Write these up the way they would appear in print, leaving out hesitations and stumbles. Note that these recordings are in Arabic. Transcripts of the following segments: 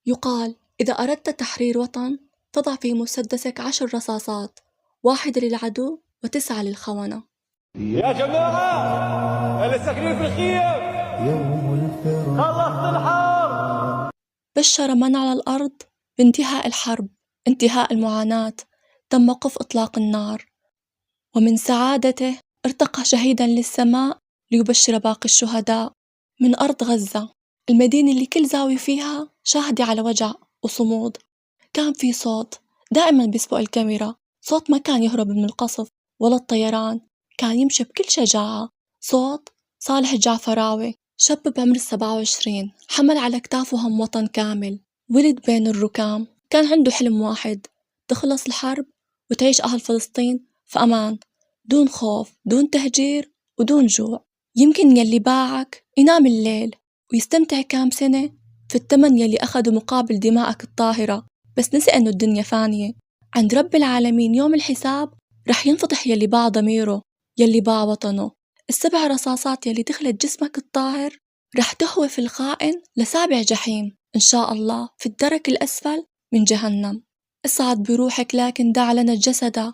يقال إذا أردت تحرير وطن تضع في مسدسك 10 رصاصات، 1 للعدو و9 للخونة. يا جماعة اللي ساكنين في الخيم يوم الفراق خلصت الحرب. بشر من على الأرض بانتهاء الحرب، انتهاء المعاناة، تم وقف إطلاق النار، ومن سعادته ارتقى شهيدا للسماء ليبشر باقي الشهداء. من أرض غزة، المدينة اللي كل زاوية فيها شاهدة على وجع وصمود، كان في صوت دائما بيسبق الكاميرا، صوت ما كان يهرب من القصف ولا الطيران، كان يمشي بكل شجاعة، صوت صالح الجعفراوي، شاب بعمر 27 حمل على كتافه هم وطن كامل، ولد بين الركام، كان عنده حلم واحد، تخلص الحرب وتعيش أهل فلسطين في أمان، دون خوف، دون تهجير ودون جوع. يمكن يلي باعك ينام الليل ويستمتع كام سنة في الثمن يلي أخده مقابل دماءك الطاهرة، بس نسي أنه الدنيا فانية. عند رب العالمين يوم الحساب رح ينفضح يلي باع ضميره، يلي باع وطنه. ال7 رصاصات يلي دخلت جسمك الطاهر رح تهوي في الخائن ل7 جحيم إن شاء الله في الدرك الأسفل من جهنم. اصعد بروحك لكن دع لنا الجسد،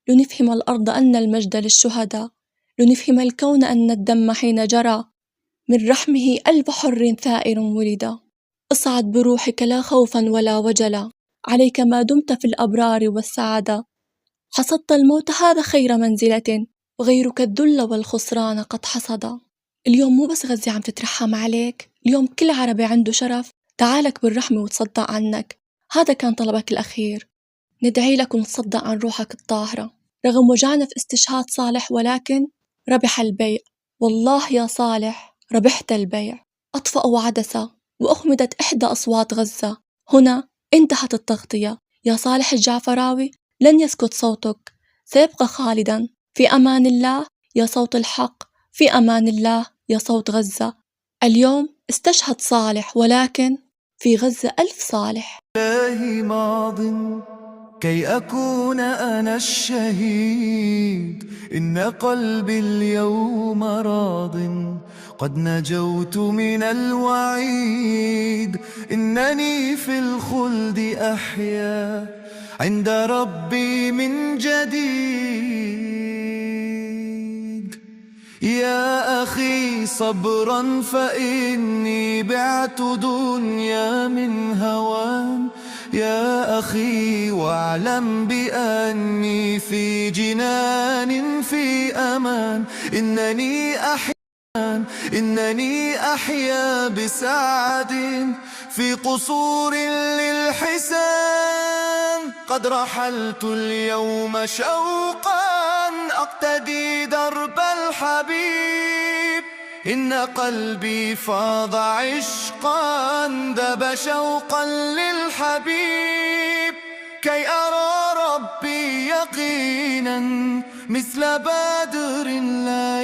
لنفهم الأرض أن المجد للشهداء، لنفهم الكون أن الدم حين جرى من رحمه 1000 حر ثائر ولدا. اصعد بروحك لا خوفا ولا وجلا، عليك ما دمت في الأبرار والسعادة، حصدت الموت هذا خير منزلة، وغيرك الذل والخسران قد حصدا. اليوم مو بس غزة عم تترحم عليك، اليوم كل عربي عنده شرف تعالك بالرحمة وتصدق عنك. هذا كان طلبك الأخير، ندعي لك ونتصدق عن روحك الطاهرة رغم وجعنا في استشهاد صالح، ولكن ربح البيع، والله يا صالح ربحت البيع. أطفأوا عدسة وأخمدت إحدى أصوات غزة، هنا انتهت التغطية. يا صالح الجعفراوي لن يسكت صوتك، سيبقى خالدا. في أمان الله يا صوت الحق، في أمان الله يا صوت غزة. اليوم استشهد صالح، ولكن في غزة 1000 صالح. إلهي ماض كي أكون أنا الشهيد، إن قلبي اليوم راض، قد نجوت من الوعيد، إنني في الخلد أحيا عند ربي من جديد. يا أخي صبرا فإني بعت دنيا من هوان، يا أخي واعلم بأني في جنان في أمان، إنني أحيا بسعد في قصور للحسان. قد رحلت اليوم شوقا أقتدي درب الحبيب، إن قلبي فاض عشقا ذاب شوقا للحبيب، كي أرى ربي يقينا مثل بدر لا